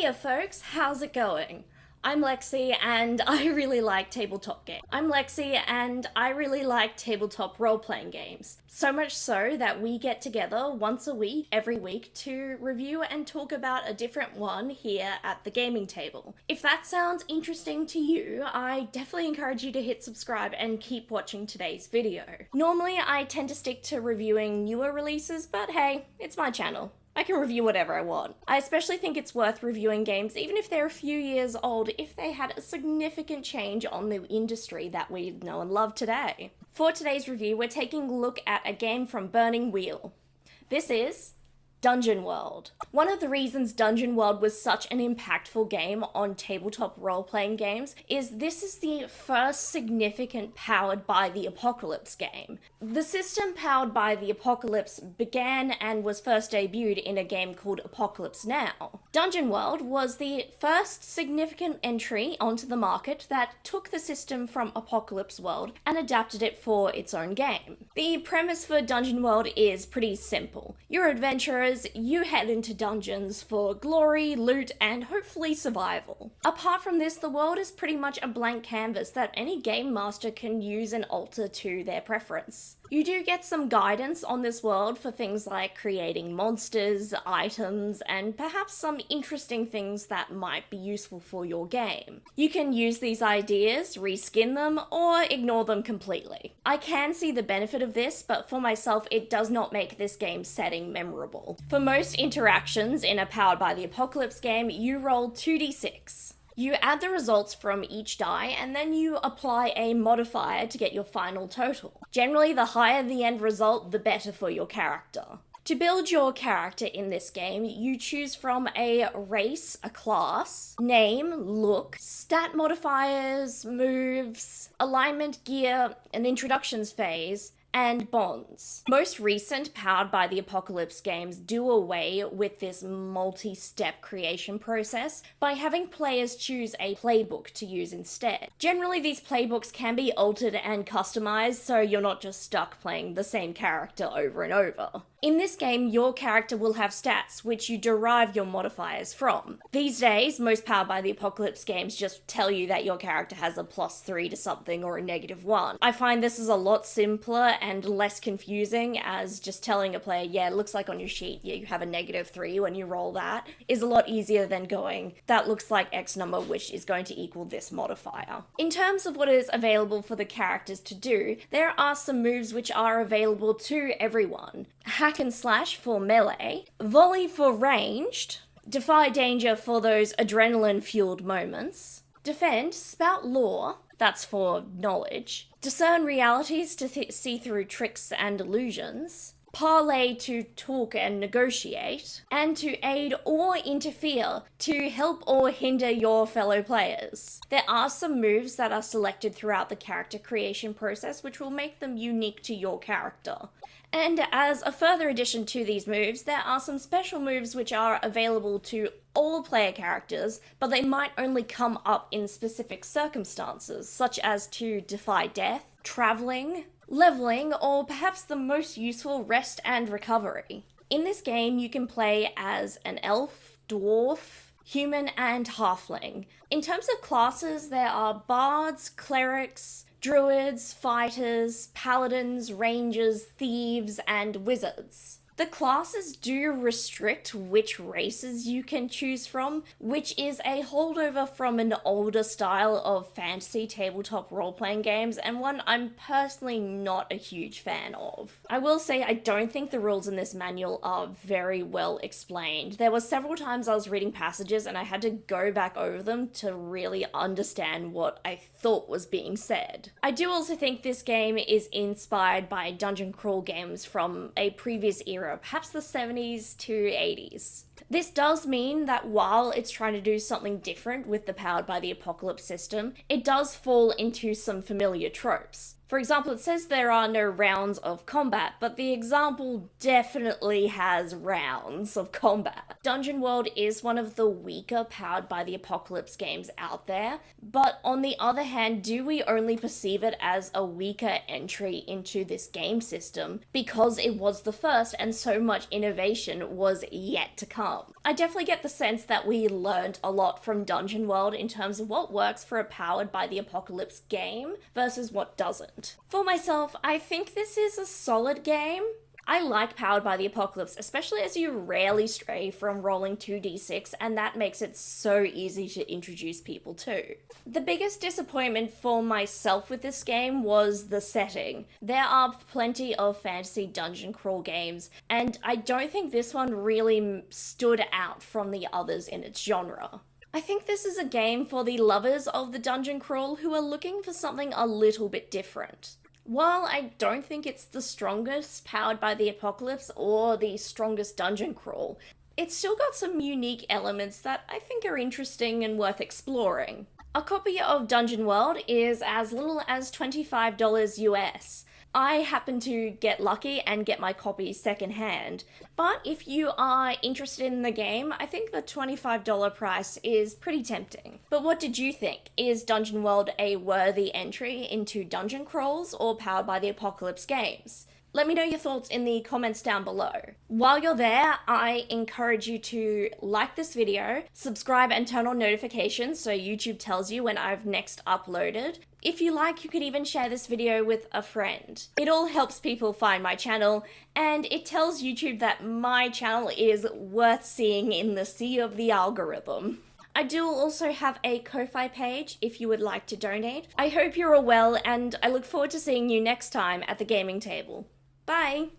Hiya folks, how's it going? I'm Lexi and I really like tabletop games. Role-playing games. So much so that we get together once a week, every week, to review and talk about a different one here at the gaming table. If that sounds interesting to you, I definitely encourage you to hit subscribe and keep watching today's video. Normally I tend to stick to reviewing newer releases, but hey, it's my channel. I can review whatever I want. I especially think it's worth reviewing games, even if they're a few years old, if they had a significant change on the industry that we know and love today. For today's review, we're taking a look at a game from Burning Wheel. This is Dungeon World. One of the reasons Dungeon World was such an impactful game on tabletop role-playing games is this is the first significant Powered by the Apocalypse game. The system Powered by the Apocalypse began and was first debuted in a game called Apocalypse Now. Dungeon World was the first significant entry onto the market that took the system from Apocalypse World and adapted it for its own game. The premise for Dungeon World is pretty simple. You're adventurers, you head into dungeons for glory, loot, and hopefully survival. Apart from this, the world is pretty much a blank canvas that any game master can use and alter to their preference. You do get some guidance on this world for things like creating monsters, items, and perhaps some interesting things that might be useful for your game. You can use these ideas, reskin them, or ignore them completely. I can see the benefit of this, but for myself it does not make this game's setting memorable. For most interactions in a Powered by the Apocalypse game, you roll 2d6. You add the results from each die and then you apply a modifier to get your final total. Generally, the higher the end result, the better for your character. To build your character in this game, you choose from a race, a class, name, look, stat modifiers, moves, alignment gear, an introductions phase, and bonds. Most recent Powered by the Apocalypse games do away with this multi-step creation process by having players choose a playbook to use instead. Generally, these playbooks can be altered and customized, so you're not just stuck playing the same character over and over. In this game, your character will have stats, which you derive your modifiers from. These days, most Powered by the Apocalypse games just tell you that your character has a +3 to something or a -1. I find this is a lot simpler and less confusing, as just telling a player, yeah, it looks like on your sheet, yeah, you have a -3 when you roll that, is a lot easier than going, that looks like X number, which is going to equal this modifier. In terms of what is available for the characters to do, there are some moves which are available to everyone. Hack and slash for melee, volley for ranged, defy danger for those adrenaline-fueled moments, defend, spout lore, that's for knowledge, discern realities to see through tricks and illusions, parlay to talk and negotiate, and to aid or interfere to help or hinder your fellow players. There are some moves that are selected throughout the character creation process which will make them unique to your character. And as a further addition to these moves, there are some special moves which are available to all player characters, but they might only come up in specific circumstances, such as to defy death, traveling, leveling, or perhaps the most useful, rest and recovery. In this game, you can play as an elf, dwarf, human, and halfling. In terms of classes, there are bards, clerics, druids, fighters, paladins, rangers, thieves, and wizards. The classes do restrict which races you can choose from, which is a holdover from an older style of fantasy tabletop role-playing games, and one I'm personally not a huge fan of. I will say I don't think the rules in this manual are very well explained. There were several times I was reading passages and I had to go back over them to really understand what I thought was being said. I do also think this game is inspired by dungeon crawl games from a previous era, perhaps the 70s to 80s. This does mean that while it's trying to do something different with the Powered by the Apocalypse system, it does fall into some familiar tropes. For example, it says there are no rounds of combat, but the example definitely has rounds of combat. Dungeon World is one of the weaker Powered by the Apocalypse games out there, but on the other hand, do we only perceive it as a weaker entry into this game system because it was the first and so much innovation was yet to come? I definitely get the sense that we learned a lot from Dungeon World in terms of what works for a Powered by the Apocalypse game versus what doesn't. For myself, I think this is a solid game. I like Powered by the Apocalypse, especially as you rarely stray from rolling 2d6, and that makes it so easy to introduce people to. The biggest disappointment for myself with this game was the setting. There are plenty of fantasy dungeon crawl games, and I don't think this one really stood out from the others in its genre. I think this is a game for the lovers of the dungeon crawl who are looking for something a little bit different. While I don't think it's the strongest Powered by the Apocalypse or the strongest dungeon crawl, it's still got some unique elements that I think are interesting and worth exploring. A copy of Dungeon World is as little as $25 US. I happen to get lucky and get my copy secondhand, but if you are interested in the game, I think the $25 price is pretty tempting. But what did you think? Is Dungeon World a worthy entry into dungeon crawls or Powered by the Apocalypse games? Let me know your thoughts in the comments down below. While you're there, I encourage you to like this video, subscribe and turn on notifications so YouTube tells you when I've next uploaded. If you like, you could even share this video with a friend. It all helps people find my channel, and it tells YouTube that my channel is worth seeing in the sea of the algorithm. I do also have a Ko-Fi page if you would like to donate. I hope you're all well, and I look forward to seeing you next time at the gaming table. Bye!